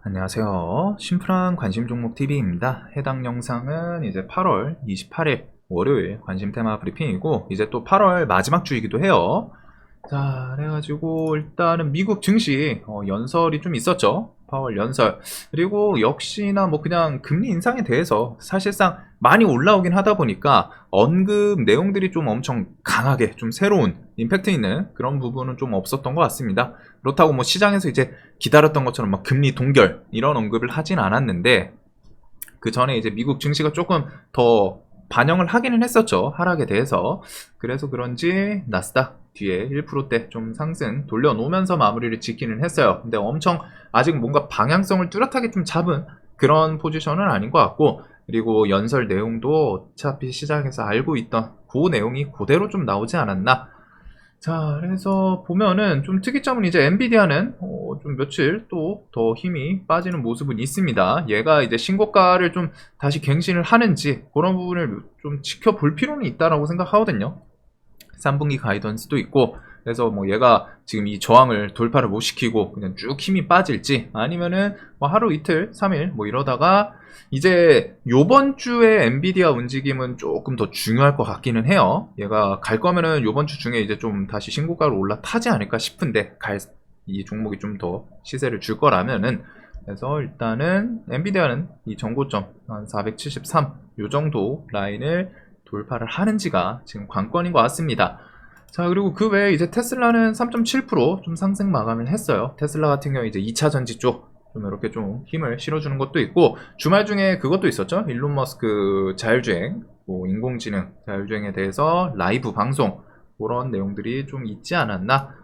안녕하세요. 심플한 관심 종목 TV입니다. 해당 영상은 이제 8월 28일 월요일 관심 테마 브리핑이고, 이제 또 8월 마지막 주이기도 해요. 자, 그래가지고 일단은 미국 증시 연설이 좀 있었죠. 파월 연설. 그리고 역시나 뭐 그냥 금리 인상에 대해서 사실상 많이 올라오긴 하다 보니까 언급 내용들이 좀 엄청 강하게 좀 새로운 임팩트 있는 그런 부분은 좀 없었던 것 같습니다. 그렇다고 뭐 시장에서 이제 기다렸던 것처럼 막 금리 동결 이런 언급을 하진 않았는데, 그 전에 이제 미국 증시가 조금 더 반영을 하기는 했었죠. 하락에 대해서. 그래서 그런지 나스닥 뒤에 1%대 좀 상승 돌려놓으면서 마무리를 짓기는 했어요. 근데 엄청 아직 뭔가 방향성을 뚜렷하게 좀 잡은 그런 포지션은 아닌 것 같고, 그리고 연설 내용도 어차피 시장에서 알고 있던 그 내용이 그대로 좀 나오지 않았나. 자, 그래서 보면은 좀 특이점은 이제 엔비디아는 좀 며칠 또 더 힘이 빠지는 모습은 있습니다. 얘가 이제 신고가를 좀 다시 갱신을 하는지 그런 부분을 좀 지켜볼 필요는 있다라고 생각하거든요. 3분기 가이던스도 있고, 그래서 뭐 얘가 지금 이 저항을 돌파를 못 시키고 그냥 쭉 힘이 빠질지, 아니면은 뭐 하루 이틀 3일 뭐 이러다가 이제 요번 주에 엔비디아 움직임은 조금 더 중요할 것 같기는 해요. 얘가 갈 거면은 요번 주 중에 이제 좀 다시 신고가로 올라타지 않을까 싶은데, 이 종목이 좀 더 시세를 줄 거라면은. 그래서 일단은 엔비디아는 이 전고점 한 473 요 정도 라인을 돌파를 하는지가 지금 관건인 것 같습니다. 자, 그리고 그 외에 이제 테슬라는 3.7% 좀 상승 마감을 했어요. 테슬라 같은 경우 이제 2차 전지 쪽 좀 이렇게 좀 힘을 실어주는 것도 있고, 주말 중에 그것도 있었죠. 일론 머스크 자율주행, 뭐 인공지능 자율주행에 대해서 라이브 방송, 그런 내용들이 좀 있지 않았나.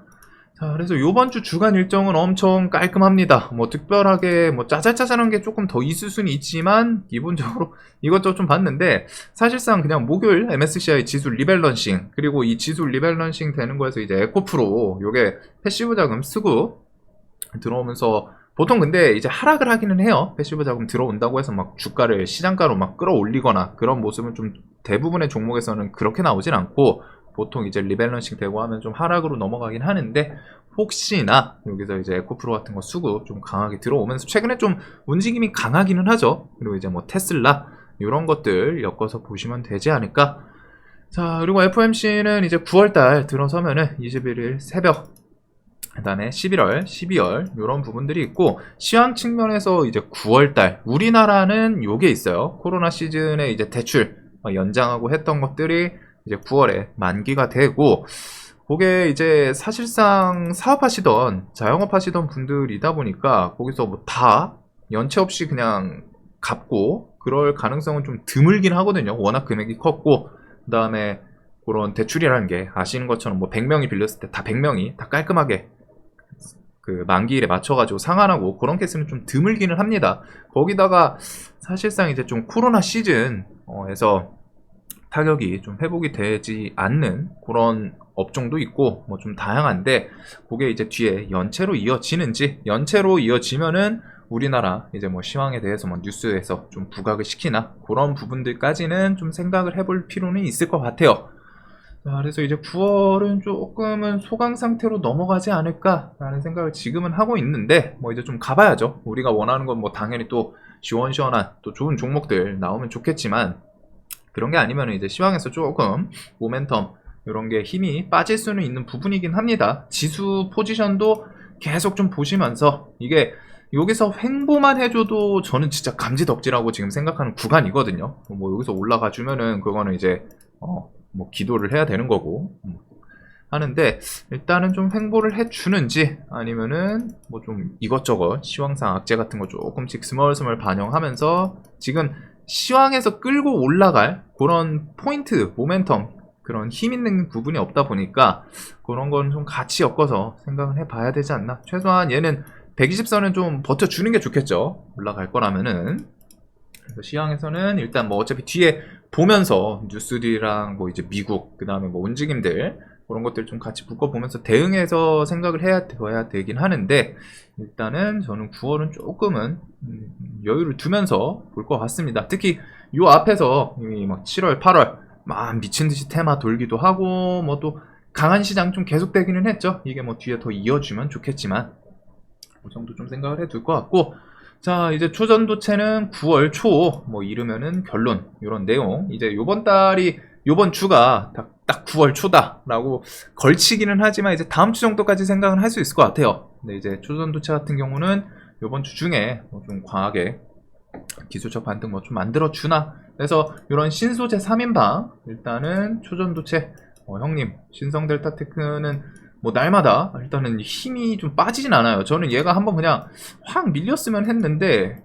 자, 그래서 요번 주 주간 일정은 엄청 깔끔합니다. 뭐 특별하게 뭐 짜잘짜잘한 게 조금 더 있을 수는 있지만, 기본적으로 이것저것 좀 봤는데, 사실상 그냥 목요일 MSCI 지수 리밸런싱, 그리고 이 지수 리밸런싱 되는 거에서 이제 에코프로 요게 패시브 자금 쓰고 들어오면서, 보통 근데 이제 하락을 하기는 해요. 패시브 자금 들어온다고 해서 막 주가를 시장가로 막 끌어올리거나 그런 모습은 좀 대부분의 종목에서는 그렇게 나오진 않고, 보통 이제 리밸런싱 되고 하면 좀 하락으로 넘어가긴 하는데, 혹시나 여기서 이제 에코프로 같은 거 수급 좀 강하게 들어오면서 최근에 좀 움직임이 강하기는 하죠. 그리고 이제 뭐 테슬라 이런 것들 엮어서 보시면 되지 않을까. 자, 그리고 FOMC는 이제 9월달 들어서면은 21일 새벽, 그다음에 11월, 12월 이런 부분들이 있고, 시황 측면에서 이제 9월달 우리나라는 요게 있어요. 코로나 시즌에 이제 대출 연장하고 했던 것들이 이제 9월에 만기가 되고, 그게 이제 사실상 사업하시던 자영업하시던 분들이다 보니까 거기서 뭐 다 연체 없이 그냥 갚고 그럴 가능성은 좀 드물긴 하거든요. 워낙 금액이 컸고, 그 다음에 그런 대출이라는 게 아시는 것처럼 뭐 100명이 빌렸을 때 다 100명이 다 깔끔하게 그 만기일에 맞춰가지고 상환하고 그런 케이스는 좀 드물기는 합니다. 거기다가 사실상 이제 좀 코로나 시즌에서 타격이 좀 회복이 되지 않는 그런 업종도 있고 뭐 좀 다양한데, 그게 이제 뒤에 연체로 이어지는지, 연체로 이어지면은 우리나라 이제 뭐 시황에 대해서 뭐 뉴스에서 좀 부각을 시키나 그런 부분들까지는 좀 생각을 해볼 필요는 있을 것 같아요. 자, 그래서 이제 9월은 조금은 소강 상태로 넘어가지 않을까라는 생각을 지금은 하고 있는데, 뭐 이제 좀 가봐야죠. 우리가 원하는 건 뭐 당연히 또 시원시원한 또 좋은 종목들 나오면 좋겠지만, 그런 게 아니면 이제 시황에서 조금 모멘텀 이런 게 힘이 빠질 수는 있는 부분이긴 합니다. 지수 포지션도 계속 좀 보시면서, 이게 여기서 횡보만 해줘도 저는 진짜 감지덕지라고 지금 생각하는 구간이거든요. 뭐 여기서 올라가 주면은 그거는 이제 뭐 기도를 해야 되는 거고 하는데, 일단은 좀 횡보를 해주는지, 아니면은 뭐 좀 이것저것 시황상 악재 같은 거 조금씩 스멀스멀 반영하면서 지금 시황에서 끌고 올라갈 그런 포인트, 모멘텀, 그런 힘 있는 부분이 없다 보니까 그런 건 좀 같이 엮어서 생각을 해봐야 되지 않나. 최소한 얘는 120선은 좀 버텨주는 게 좋겠죠. 올라갈 거라면은. 그래서 시황에서는 일단 뭐 어차피 뒤에 보면서 뉴스들이랑 뭐 이제 미국, 그 다음에 뭐 움직임들 그런 것들 좀 같이 묶어보면서 대응해서 생각을 해야 되긴 하는데, 일단은 저는 9월은 조금은 여유를 두면서 볼 것 같습니다. 특히 요 앞에서 이미 막 7월, 8월 막 미친듯이 테마 돌기도 하고 뭐 또 강한 시장 좀 계속되기는 했죠. 이게 뭐 뒤에 더 이어주면 좋겠지만, 그 정도 좀 생각을 해둘 것 같고. 자, 이제 초전도체는 9월 초, 뭐 이르면은 결론, 이런 내용. 이제 요번 달이, 요번 주가 딱 9월 초다라고 걸치기는 하지만 이제 다음 주 정도까지 생각은 할 수 있을 것 같아요. 근데 이제 초전도체 같은 경우는 요번 주 중에 뭐좀 과하게 기술적 반등 뭐 좀 만들어주나. 그래서 이런 신소재 3인방, 일단은 초전도체, 형님, 신성델타테크는 뭐 날마다 일단은 힘이 좀 빠지진 않아요. 저는 얘가 한번 그냥 확 밀렸으면 했는데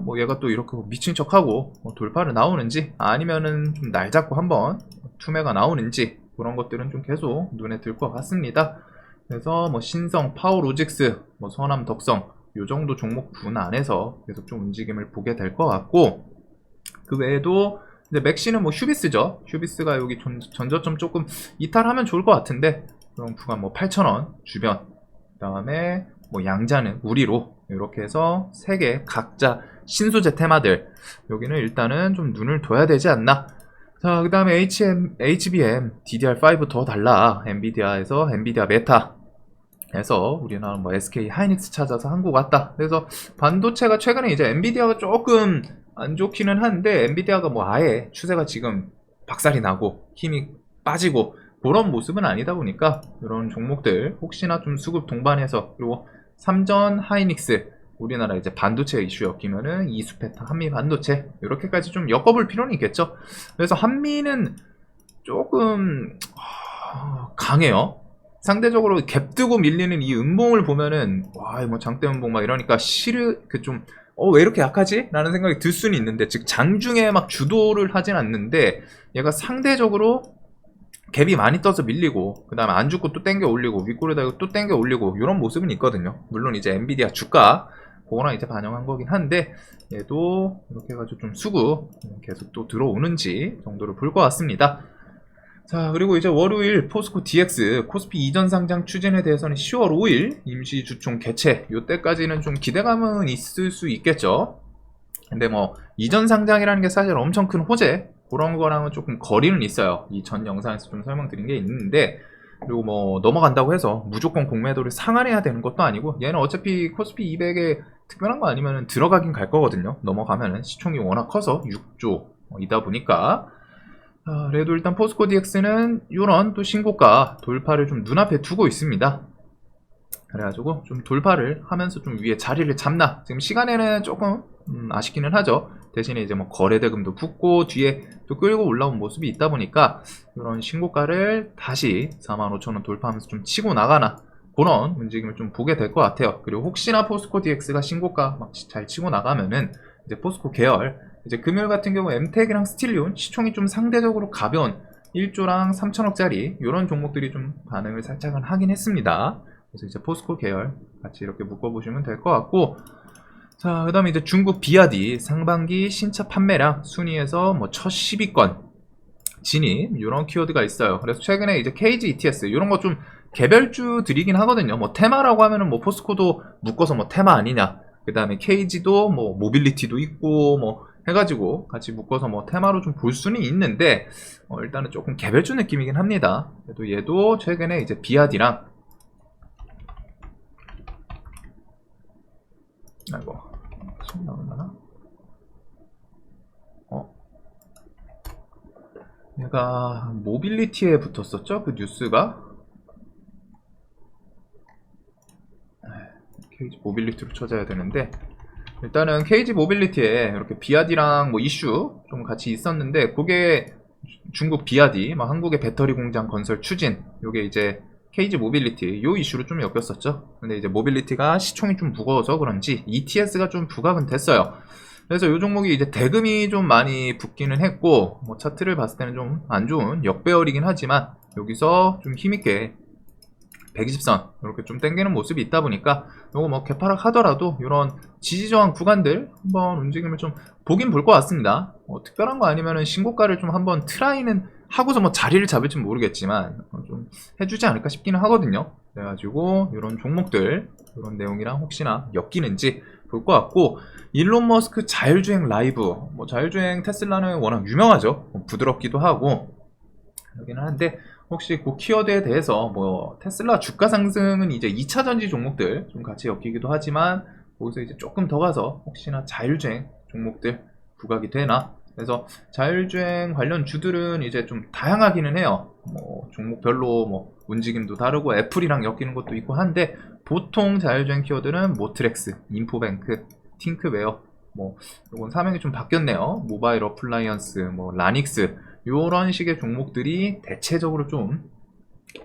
뭐 얘가 또 이렇게 미친 척하고 돌파를 나오는지 아니면은 좀 날 잡고 한번 투매가 나오는지 그런 것들은 좀 계속 눈에 들 것 같습니다. 그래서 뭐 신성, 파워로직스, 뭐 서남, 덕성 요 정도 종목군 안에서 계속 좀 움직임을 보게 될 것 같고, 그 외에도 이제 맥시는 뭐 휴비스죠. 휴비스가 여기 전저점 조금 이탈하면 좋을 것 같은데 그럼 구간 뭐 8,000원 주변, 그 다음에 뭐 양자는 우리로 이렇게 해서 3개 각자 신소재 테마들 여기는 일단은 좀 눈을 둬야 되지 않나. 자, 그 다음에 HBM DDR5 더 달라. 엔비디아에서 엔비디아 메타 해서 우리나라 뭐 SK 하이닉스 찾아서 한국 왔다. 그래서 반도체가 최근에 이제 엔비디아가 조금 안 좋기는 한데 엔비디아가 뭐 아예 추세가 지금 박살이 나고 힘이 빠지고 그런 모습은 아니다 보니까 이런 종목들 혹시나 좀 수급 동반해서, 그리고 삼전 하이닉스 우리나라 이제 반도체 이슈 엮이면은 이수페타 한미 반도체 이렇게까지 좀 엮어볼 필요는 있겠죠. 그래서 한미는 조금 강해요. 상대적으로 갭 뜨고 밀리는 이 음봉을 보면은 와, 뭐 장대 음봉 막 이러니까 왜 이렇게 약하지? 라는 생각이 들 수는 있는데, 즉 장중에 막 주도를 하진 않는데 얘가 상대적으로 갭이 많이 떠서 밀리고 그 다음에 안 죽고 또 땡겨 올리고 윗골에다가 또 땡겨 올리고 이런 모습은 있거든요. 물론 이제 엔비디아 주가 그거랑 이제 반영한 거긴 한데 얘도 이렇게 해가지고 좀 수급 계속 또 들어오는지 정도를 볼 것 같습니다. 자, 그리고 이제 월요일 포스코 DX 코스피 이전 상장 추진에 대해서는 10월 5일 임시 주총 개최, 요때까지는 좀 기대감은 있을 수 있겠죠. 근데 뭐 이전 상장이라는 게 사실 엄청 큰 호재, 그런 거랑은 조금 거리는 있어요. 이 전 영상에서 좀 설명드린 게 있는데, 그리고 뭐 넘어간다고 해서 무조건 공매도를 상환해야 되는 것도 아니고, 얘는 어차피 코스피 200에 특별한 거 아니면 들어가긴 갈 거거든요. 넘어가면은 시총이 워낙 커서 6조 이다 보니까. 그래도 일단 포스코 DX는 이런 또 신고가 돌파를 좀 눈앞에 두고 있습니다. 그래가지고 좀 돌파를 하면서 좀 위에 자리를 잡나. 지금 시간에는 조금 아쉽기는 하죠. 대신에 이제 뭐 거래대금도 붙고 뒤에 또 끌고 올라온 모습이 있다 보니까 이런 신고가를 다시 45,000원 돌파하면서 좀 치고 나가나, 그런 움직임을 좀 보게 될 것 같아요. 그리고 혹시나 포스코 DX가 신고가 막 잘 치고 나가면은 이제 포스코 계열, 이제 금요일 같은 경우 엠텍이랑 스틸리온 시총이 좀 상대적으로 가벼운 1조랑 3천억짜리 이런 종목들이 좀 반응을 살짝은 하긴 했습니다. 그래서 이제 포스코 계열 같이 이렇게 묶어보시면 될 것 같고, 자, 그 다음에 이제 중국 비아디 상반기 신차 판매량 순위에서 뭐 첫 10위권 진입, 이런 키워드가 있어요. 그래서 최근에 이제 KG ETS 이런 거 좀 개별주들이긴 하거든요. 뭐 테마라고 하면은 뭐 포스코도 묶어서 뭐 테마 아니냐, 그 다음에 KG도 뭐 모빌리티도 있고 뭐 해가지고 같이 묶어서 뭐 테마로 좀 볼 수는 있는데 일단은 조금 개별주 느낌이긴 합니다. 그래도 얘도 최근에 이제 비아디랑 아이고 손 나오려나? 얘가 모빌리티에 붙었었죠? 그 뉴스가 KG 모빌리티로 찾아야 되는데, 일단은 KG 모빌리티에 이렇게 비아디랑 뭐 이슈 좀 같이 있었는데, 그게 중국 비아디, 뭐 한국의 배터리 공장 건설 추진, 요게 이제 KG 모빌리티 요 이슈로 좀 엮였었죠. 근데 이제 모빌리티가 시총이 좀 무거워서 그런지 ETS가 좀 부각은 됐어요. 그래서 요 종목이 이제 대금이 좀 많이 붙기는 했고, 뭐 차트를 봤을 때는 좀 안 좋은 역배열이긴 하지만 여기서 좀 힘있게 120선 이렇게 좀 당기는 모습이 있다 보니까 요거 뭐 개파락 하더라도 이런 지지저항 구간들 한번 움직임을 좀 보긴 볼 것 같습니다. 특별한 거 아니면은 신고가를 좀 한번 트라이는 하고서 뭐 자리를 잡을지 모르겠지만 좀 해주지 않을까 싶기는 하거든요. 그래가지고 이런 종목들 이런 내용이랑 혹시나 엮이는지 볼 것 같고, 일론 머스크 자율주행 라이브, 뭐 자율주행 테슬라는 워낙 유명하죠. 부드럽기도 하고 여기는 한데, 혹시 그 키워드에 대해서 뭐 테슬라 주가 상승은 이제 2차 전지 종목들 좀 같이 엮이기도 하지만 거기서 이제 조금 더 가서 혹시나 자율주행 종목들 부각이 되나. 그래서 자율주행 관련 주들은 이제 좀 다양하기는 해요. 뭐 종목별로 뭐 움직임도 다르고 애플이랑 엮이는 것도 있고 한데, 보통 자율주행 키워드는 모트렉스, 인포뱅크, 팅크웨어, 뭐 이건 사명이 좀 바뀌었네요. 모바일 어플라이언스, 뭐 라닉스, 요런 식의 종목들이 대체적으로 좀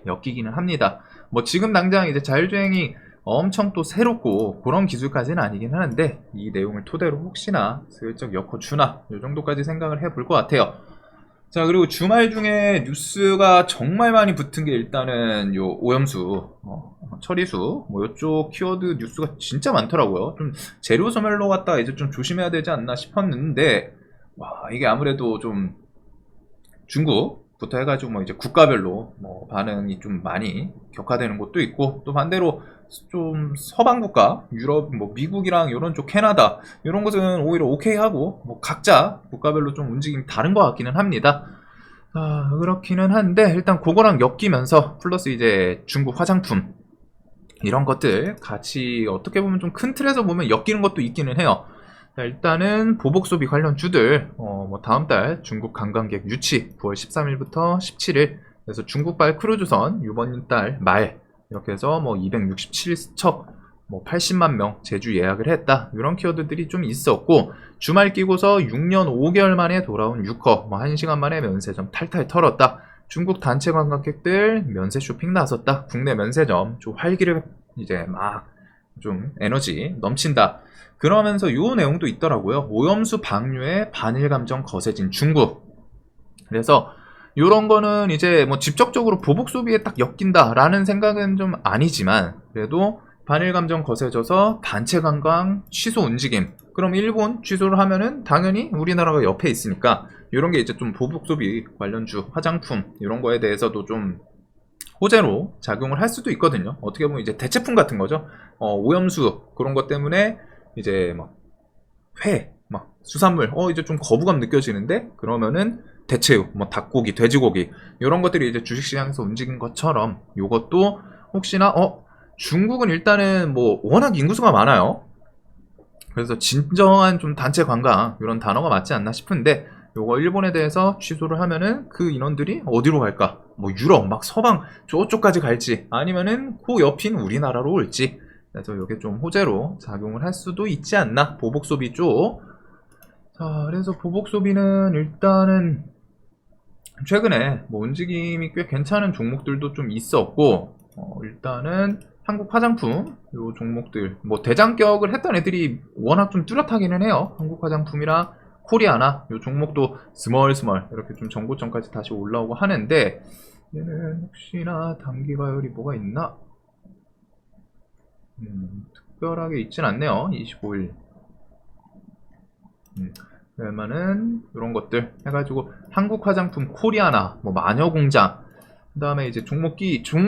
엮이기는 합니다. 뭐 지금 당장 이제 자율주행이 엄청 또 새롭고 그런 기술까지는 아니긴 하는데, 이 내용을 토대로 혹시나 슬쩍 엮어주나 이 정도까지 생각을 해볼 것 같아요. 자, 그리고 주말 중에 뉴스가 정말 많이 붙은 게 일단은 요 오염수, 처리수, 뭐 요쪽 키워드 뉴스가 진짜 많더라고요. 좀 재료 소멸로 갖다 이제 좀 조심해야 되지 않나 싶었는데, 와, 이게 아무래도 좀 중국부터 해가지고 뭐 이제 국가별로 뭐 반응이 좀 많이 격화되는 곳도 있고, 또 반대로 좀 서방 국가, 유럽, 뭐 미국이랑 이런 쪽 캐나다 이런 것은 오히려 오케이 하고, 뭐 각자 국가별로 좀 움직임이 다른 것 같기는 합니다. 그렇기는 한데, 일단 그거랑 엮이면서 플러스 이제 중국 화장품 이런 것들 같이 어떻게 보면 좀 큰 틀에서 보면 엮이는 것도 있기는 해요. 자, 일단은 보복 소비 관련 주들, 뭐 다음 달 중국 관광객 유치 9월 13일부터 17일, 그래서 중국발 크루즈선 이번 달 말 이렇게 해서 뭐 267척, 뭐 80만 명 제주 예약을 했다. 이런 키워드들이 좀 있었고, 주말 끼고서 6년 5개월 만에 돌아온 유커, 뭐 1시간 만에 면세점 탈탈 털었다. 중국 단체 관광객들 면세 쇼핑 나섰다. 국내 면세점 좀 활기를 이제 막 좀 에너지 넘친다. 그러면서 요 내용도 있더라고요. 오염수 방류에 반일 감정 거세진 중국. 그래서 요런 거는 이제 뭐 직접적으로 보복 소비에 딱 엮인다라는 생각은 좀 아니지만, 그래도 반일 감정 거세져서 단체 관광 취소 움직임. 그럼 일본 취소를 하면은 당연히 우리나라가 옆에 있으니까, 이런 게 이제 좀 보복 소비 관련주, 화장품 이런 거에 대해서도 좀 호재로 작용을 할 수도 있거든요. 어떻게 보면 이제 대체품 같은 거죠. 오염수 그런 것 때문에 이제 막 막 수산물, 이제 좀 거부감 느껴지는데, 그러면은 대체육, 뭐 닭고기, 돼지고기 이런 것들이 이제 주식시장에서 움직인 것처럼, 요것도 혹시나 중국은 일단은 뭐 워낙 인구수가 많아요. 그래서 진정한 좀 단체 관광 이런 단어가 맞지 않나 싶은데, 요거 일본에 대해서 취소를 하면은 그 인원들이 어디로 갈까? 뭐 유럽, 막 서방 저쪽까지 갈지, 아니면은 그 옆인 우리나라로 올지. 그래서 이게 좀 호재로 작용을 할 수도 있지 않나, 보복 소비 쪽. 자, 그래서 보복 소비는 일단은 최근에 뭐 움직임이 꽤 괜찮은 종목들도 좀 있었고, 일단은 한국 화장품 요 종목들, 뭐 대장격을 했던 애들이 워낙 좀 뚜렷하기는 해요. 한국 화장품이랑 코리아나 요 종목도 스멀스멀 이렇게 좀 정고점까지 다시 올라오고 하는데, 얘는 혹시나 단기 가열이 뭐가 있나? 특별하게 있진 않네요. 25일. 그러면은 이런 것들 해가지고 한국 화장품, 코리아나, 뭐 마녀공장, 그 다음에 이제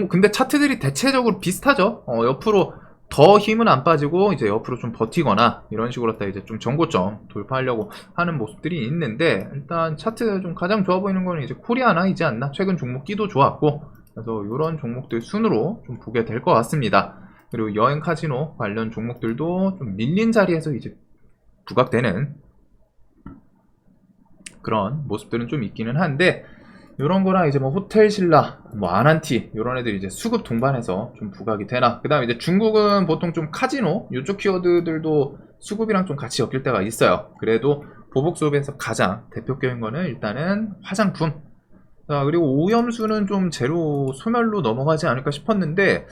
근데 차트들이 대체적으로 비슷하죠. 옆으로 더 힘은 안 빠지고 이제 옆으로 좀 버티거나 이런 식으로 했다 이제 좀 정고점 돌파하려고 하는 모습들이 있는데, 일단 차트 좀 가장 좋아 보이는 거는 이제 코리아나이지 않나. 최근 종목기도 좋았고, 그래서 이런 종목들 순으로 좀 보게 될 것 같습니다. 그리고 여행 카지노 관련 종목들도 좀 밀린 자리에서 이제 부각되는 그런 모습들은 좀 있기는 한데, 이런 거랑 이제 뭐 호텔 신라, 뭐 아난티 이런 애들이 이제 수급 동반해서 좀 부각이 되나. 그 다음에 이제 중국은 보통 좀 카지노 이쪽 키워드들도 수급이랑 좀 같이 엮일 때가 있어요. 그래도 보복 수업에서 가장 대표적인 거는 일단은 화장품. 자, 그리고 오염수는 좀 재료 소멸로 넘어가지 않을까 싶었는데,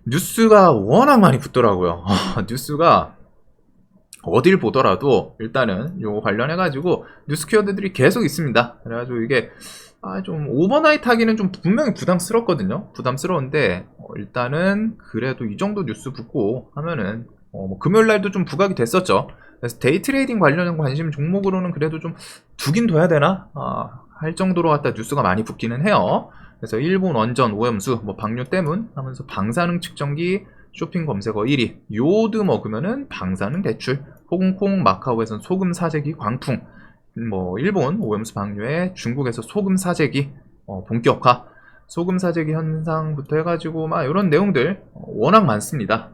뉴스가 워낙 많이 붙더라고요. 뉴스가 어딜 보더라도 일단은 요거 관련해가지고 뉴스 키워드들이 계속 있습니다. 그래가지고 이게 좀 오버나이트 하기는 좀 분명히 부담스럽거든요. 부담스러운데, 일단은 그래도 이 정도 뉴스 붙고 하면은 뭐 금요일날도 좀 부각이 됐었죠. 그래서 데이 트레이딩 관련 관심 종목으로는 그래도 좀 두긴 둬야 되나 할 정도로 갖다 뉴스가 많이 붙기는 해요. 그래서 일본 원전 오염수, 뭐 방류 때문 하면서 방사능 측정기 쇼핑 검색어 1위, 요오드 먹으면은 방사능 대출, 홍콩 마카오에선 소금 사재기 광풍, 뭐 일본 오염수 방류에 중국에서 소금 사재기 본격화, 소금 사재기 현상부터 해가지고 막 이런 내용들 워낙 많습니다.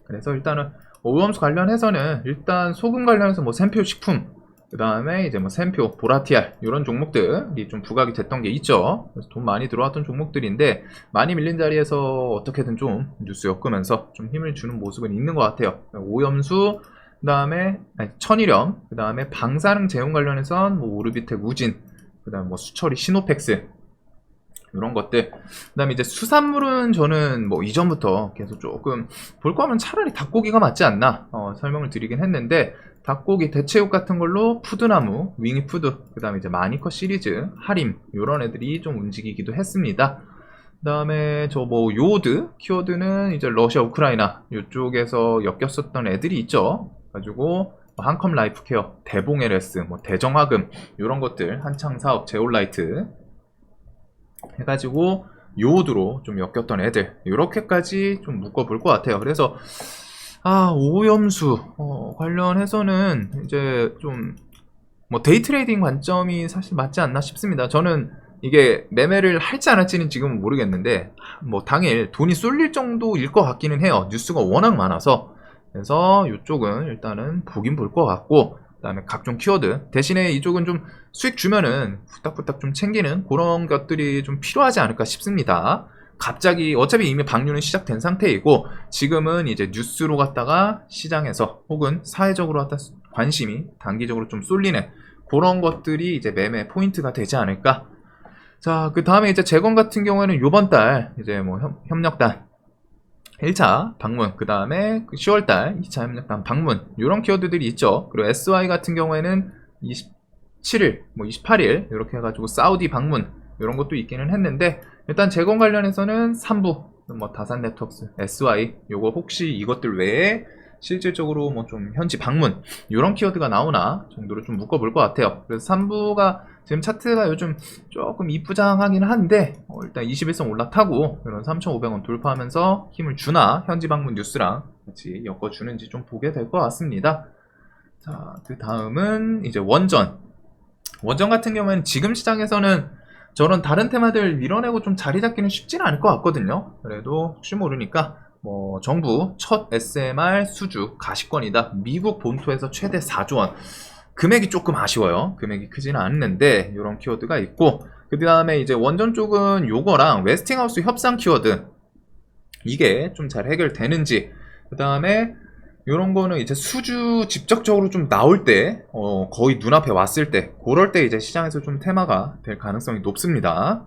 그래서 일단은 오염수 관련해서는 일단 소금 관련해서 뭐 샘표 식품, 그 다음에 이제 뭐 샘표, 보라티알 이런 종목들이 좀 부각이 됐던 게 있죠. 그래서 돈 많이 들어왔던 종목들인데 많이 밀린 자리에서 어떻게든 좀 뉴스 엮으면서 좀 힘을 주는 모습은 있는 것 같아요. 오염수, 그 다음에 천일염, 그 다음에 방사능 제용 관련해선 뭐 오르비텍, 우진, 그 다음 뭐 수처리, 시노펙스 이런 것들. 그 다음에 이제 수산물은 저는 뭐 이전부터 계속 조금 볼 거면 차라리 닭고기가 맞지 않나 설명을 드리긴 했는데, 닭고기 대체육 같은 걸로 푸드나무, 윙이푸드, 그 다음에 이제 마니커 시리즈, 하림 이런 애들이 좀 움직이기도 했습니다. 그 다음에 저 뭐 요드 키워드는 이제 러시아 우크라이나 이쪽에서 엮였었던 애들이 있죠. 가지고 한컴 라이프케어, 대봉 LS, 뭐 대정화금 이런 것들 한창 사업, 제올라이트 해가지고 요드로 좀 엮였던 애들 이렇게까지 좀 묶어볼 것 같아요. 그래서 오염수 관련해서는 이제 좀 뭐 데이트레이딩 관점이 사실 맞지 않나 싶습니다. 저는 이게 매매를 할지 안 할지는 지금은 모르겠는데 뭐 당일 돈이 쏠릴 정도일 것 같기는 해요. 뉴스가 워낙 많아서. 그래서 이쪽은 일단은 보긴 볼 것 같고, 그 다음에 각종 키워드 대신에 이쪽은 좀 수익 주면은 후딱후딱 좀 챙기는 그런 것들이 좀 필요하지 않을까 싶습니다. 갑자기 어차피 이미 방류는 시작된 상태이고 지금은 이제 뉴스로 갔다가 시장에서 혹은 사회적으로 갖다 관심이 단기적으로 좀 쏠리는 그런 것들이 이제 매매 포인트가 되지 않을까. 자, 그 다음에 이제 재건 같은 경우에는 요번 달 이제 뭐 협력단 1차 방문, 그 다음에 10월달 2차 협력단 방문 이런 키워드들이 있죠. 그리고 SY 같은 경우에는 27일, 뭐 28일 이렇게 해가지고 사우디 방문 이런 것도 있기는 했는데, 일단 재건 관련해서는 3부 뭐 다산 네트워크스, SY 요거 혹시 이것들 외에 실질적으로 뭐 좀 현지 방문 이런 키워드가 나오나 정도로 좀 묶어볼 것 같아요. 그래서 3부가 지금 차트가 요즘 조금 이쁘장하긴 한데 일단 21선 올라타고 이런 3,500원 돌파하면서 힘을 주나 현지 방문 뉴스랑 같이 엮어주는지 좀 보게 될 것 같습니다. 자, 그 다음은 이제 원전 같은 경우에는 지금 시장에서는 저런 다른 테마들 밀어내고 좀 자리 잡기는 쉽지는 않을 것 같거든요. 그래도 혹시 모르니까 뭐 정부 첫 SMR 수주 가시권이다. 미국 본토에서 최대 4조 원. 금액이 조금 아쉬워요. 금액이 크지는 않는데 이런 키워드가 있고, 그 다음에 이제 원전 쪽은 요거랑 웨스팅하우스 협상 키워드 이게 좀 잘 해결되는지, 그 다음에 요런 거는 이제 수주 직접적으로 좀 나올 때 거의 눈앞에 왔을 때 그럴 때 이제 시장에서 좀 테마가 될 가능성이 높습니다.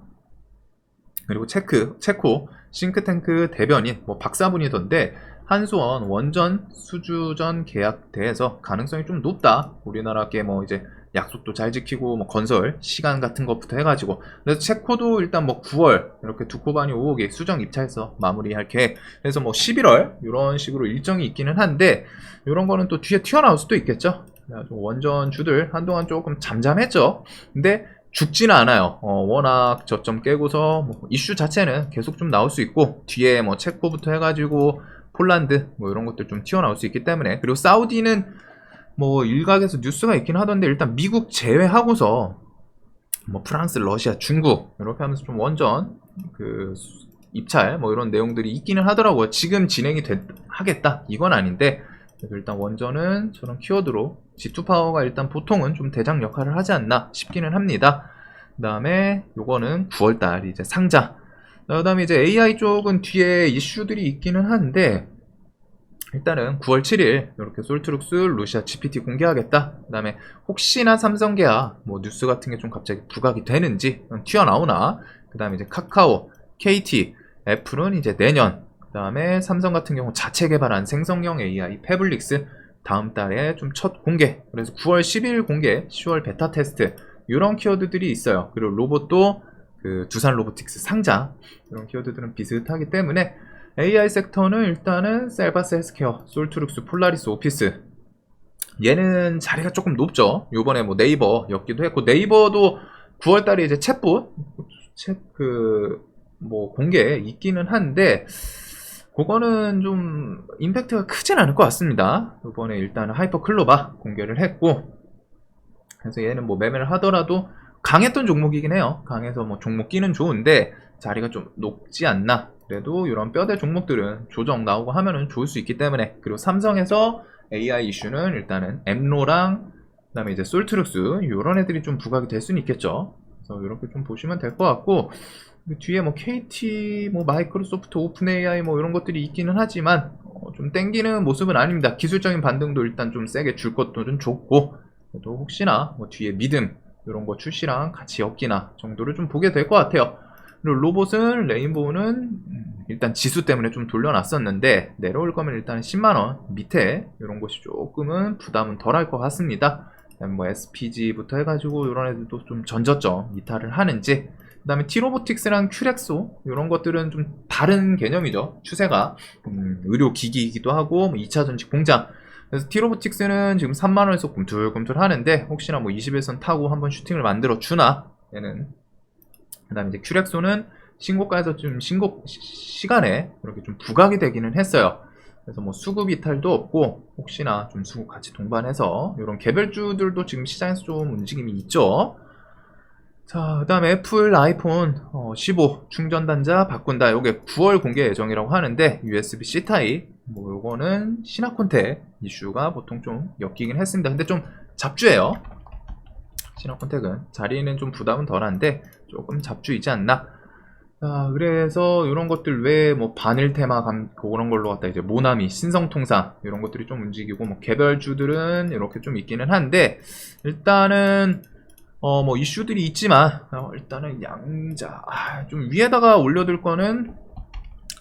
그리고 체코 싱크탱크 대변인 뭐 박사분이던데 한수원 원전 수주전 계약대에서 가능성이 좀 높다. 우리나라께 뭐 이제 약속도 잘 지키고 뭐 건설 시간 같은 것부터 해가지고, 그래서 체코도 일단 뭐 9월 이렇게 두코바니 5호기 수정 입찰해서 마무리할 계획. 그래서 뭐 11월 이런 식으로 일정이 있기는 한데 이런 거는 또 뒤에 튀어나올 수도 있겠죠. 원전주들 한동안 조금 잠잠했죠. 근데 죽지는 않아요. 워낙 저점 깨고서 뭐 이슈 자체는 계속 좀 나올 수 있고, 뒤에 뭐 체코부터 해가지고 폴란드 뭐 이런 것들 좀 튀어나올 수 있기 때문에. 그리고 사우디는 뭐 일각에서 뉴스가 있긴 하던데 일단 미국 제외하고서 뭐 프랑스, 러시아, 중국 이렇게 하면서 좀 원전 그 입찰 뭐 이런 내용들이 있기는 하더라고요. 지금 진행이 하겠다 이건 아닌데, 그래서 일단 원전은 저런 키워드로 G2 파워가 일단 보통은 좀 대장 역할을 하지 않나 싶기는 합니다. 그 다음에 요거는 9월달 이제 상자. 그 다음에 이제 AI 쪽은 뒤에 이슈들이 있기는 한데 일단은 9월 7일 이렇게 솔트룩스 루시아 GPT 공개하겠다. 그 다음에 혹시나 삼성 계약 뭐 뉴스 같은 게 좀 갑자기 부각이 되는지 튀어나오나. 그 다음에 이제 카카오, KT, 애플은 이제 내년. 그 다음에 삼성 같은 경우 자체 개발한 생성형 AI 패블릭스 다음 달에 좀 첫 공개. 그래서 9월 10일 공개, 10월 베타 테스트 이런 키워드들이 있어요. 그리고 로봇도 그 두산 로보틱스 상장 이런 키워드들은 비슷하기 때문에 AI 섹터는 일단은 셀바스 헬스케어, 솔트룩스, 폴라리스, 오피스 얘는 자리가 조금 높죠. 요번에 뭐 네이버였기도 했고, 네이버도 9월달에 이제 챗봇 뭐 공개 있기는 한데 그거는 좀 임팩트가 크진 않을 것 같습니다. 이번에 일단은 하이퍼 클로바 공개를 했고, 그래서 얘는 뭐 매매를 하더라도 강했던 종목이긴 해요. 강해서 뭐 종목 끼는 좋은데 자리가 좀 높지 않나 그래도 이런 뼈대 종목들은 조정 나오고 하면은 좋을 수 있기 때문에. 그리고 삼성에서 AI 이슈는 일단은 엠로랑 그다음에 이제 솔트룩스 이런 애들이 좀 부각이 될 수는 있겠죠. 그래서 이렇게 좀 보시면 될 것 같고, 뒤에 뭐 KT, 뭐 마이크로소프트, 오픈 AI 뭐 이런 것들이 있기는 하지만 좀 땡기는 모습은 아닙니다. 기술적인 반등도 일단 좀 세게 줄 것도 좀 좋고, 또 혹시나 뭐 뒤에 믿음 이런 거 출시랑 같이 엮이나 정도를 좀 보게 될 것 같아요. 그리고 로봇은 레인보우는 일단 지수 때문에 좀 돌려놨었는데 내려올 거면 일단 10만원 밑에 이런 것이 조금은 부담은 덜 할 것 같습니다. 뭐 SPG부터 해가지고 이런 애들도 좀 전저점 이탈을 하는지, 그 다음에 티로보틱스랑 큐렉소 이런 것들은 좀 다른 개념이죠. 추세가 의료기기이기도 하고 뭐 2차 전지 공장. 그래서 티로보틱스는 지금 3만원에서 꿈틀꿈틀 하는데 혹시나 뭐 21선 타고 한번 슈팅을 만들어 주나 얘는. 그 다음에 이제 큐렉소는 신고가에서 좀 신고 시간에 이렇게 좀 부각이 되기는 했어요. 그래서 뭐 수급 이탈도 없고 혹시나 좀 수급 같이 동반해서 이런 개별주들도 지금 시장에서 좀 움직임이 있죠. 자, 그 다음에 애플 아이폰 15 충전 단자 바꾼다. 요게 9월 공개 예정이라고 하는데 USB-C 타입 뭐 요거는 신화콘텍 이슈가 보통 좀 엮이긴 했습니다. 근데 좀 잡주예요. 신화콘텍은 자리는 좀 부담은 덜한데 조금 잡주이지 않나. 자, 그래서 이런 것들 외에 뭐 바늘 테마 그런 걸로 갖다 이제 모나미, 신성통상 이런 것들이 좀 움직이고, 뭐 개별주들은 이렇게 좀 있기는 한데 일단은 뭐 이슈들이 있지만 일단은 양자 좀 위에다가 올려둘 거는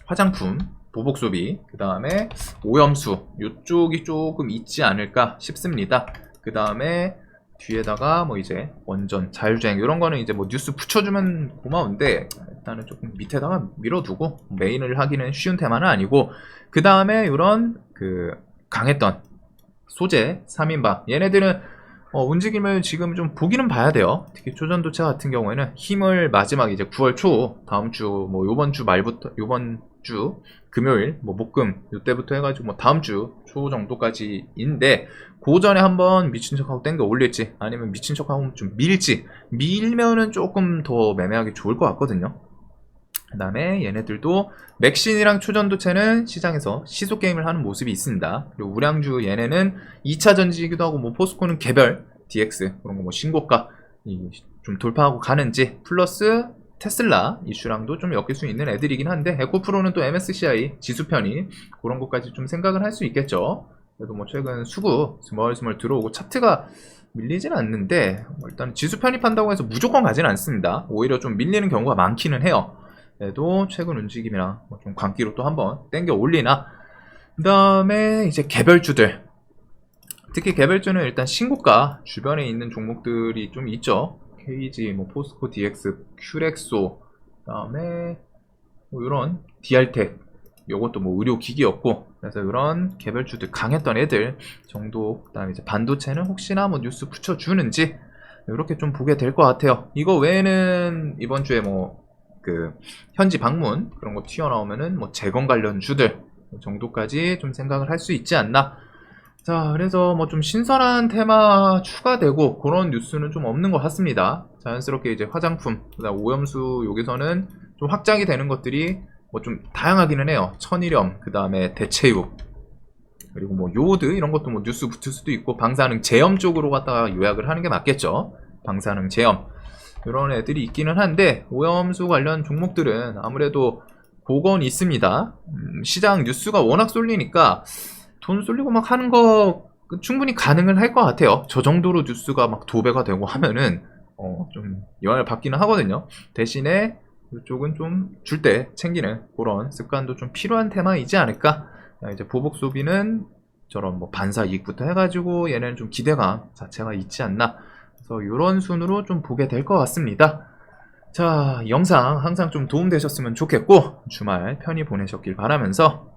화장품, 보복소비, 그 다음에 오염수 이쪽이 조금 있지 않을까 싶습니다. 그 다음에 뒤에다가 뭐 이제 원전, 자율주행 이런 거는 이제 뭐 뉴스 붙여주면 고마운데 일단은 조금 밑에다가 밀어두고, 메인을 하기는 쉬운 테마는 아니고, 그 다음에 이런 그 강했던 소재 3인방 얘네들은 움직임을 지금 좀 보기는 봐야 돼요. 특히 초전도체 같은 경우에는 힘을 마지막 이제 9월 초 다음 주 뭐 요번 주 말부터 요번 주 금요일 뭐 목금 이때부터 해가지고 뭐 다음 주 초 정도까지인데 그 전에 한번 미친 척하고 땡겨 올릴지 아니면 미친 척하고 좀 밀지, 밀면은 조금 더 매매하기 좋을 것 같거든요. 그 다음에 얘네들도 맥신이랑 초전도체는 시장에서 시소 게임을 하는 모습이 있습니다. 그리고 우량주 얘네는 2차 전지이기도 하고, 뭐 포스코는 개별 DX 그런 거 뭐 신고가 좀 돌파하고 가는지, 플러스 테슬라 이슈랑도 좀 엮일 수 있는 애들이긴 한데, 에코프로는 또 MSCI 지수편이 그런 것까지 좀 생각을 할 수 있겠죠. 그래도 뭐 최근 수급 스멀스멀 들어오고 차트가 밀리진 않는데 일단 지수 편입한다고 해서 무조건 가지는 않습니다. 오히려 좀 밀리는 경우가 많기는 해요. 그래도 최근 움직임이랑 좀 광기로 또 한번 땡겨 올리나. 그 다음에 이제 개별주들, 특히 개별주는 일단 신고가 주변에 있는 종목들이 좀 있죠. KG, 뭐 포스코 DX, 큐렉소, 그 다음에 뭐 이런 DR텍, 요것도 뭐 의료기기였고, 그래서 이런 개별주들 강했던 애들 정도. 그 다음에 이제 반도체는 혹시나 뭐 뉴스 붙여주는지 이렇게 좀 보게 될 것 같아요. 이거 외에는 이번 주에 뭐 그 현지 방문 그런 거 튀어나오면은 뭐 재건 관련 주들 정도까지 좀 생각을 할 수 있지 않나. 자, 그래서 뭐 좀 신선한 테마 추가되고 그런 뉴스는 좀 없는 것 같습니다. 자연스럽게 이제 화장품, 그다음 오염수 여기서는 좀 확장이 되는 것들이 뭐 좀 다양하기는 해요. 천일염, 그 다음에 대체육, 그리고 뭐 요오드 이런 것도 뭐 뉴스 붙을 수도 있고, 방사능 제염 쪽으로 갖다가 요약을 하는 게 맞겠죠. 방사능 제염 이런 애들이 있기는 한데, 오염수 관련 종목들은 아무래도 그건 있습니다. 시장 뉴스가 워낙 쏠리니까 돈 쏠리고 막 하는 거 충분히 가능은 할 것 같아요. 저 정도로 뉴스가 막 도배가 되고 하면은 좀 영향을 받기는 하거든요. 대신에 이쪽은 좀 줄 때 챙기는 그런 습관도 좀 필요한 테마이지 않을까. 이제 보복 소비는 저런 뭐 반사 이익부터 해가지고 얘네는 좀 기대감 자체가 있지 않나. 그래서 이런 순으로 좀 보게 될 것 같습니다. 자, 영상 항상 좀 도움되셨으면 좋겠고 주말 편히 보내셨길 바라면서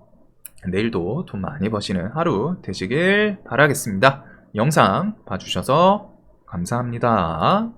내일도 돈 많이 버시는 하루 되시길 바라겠습니다. 영상 봐주셔서 감사합니다.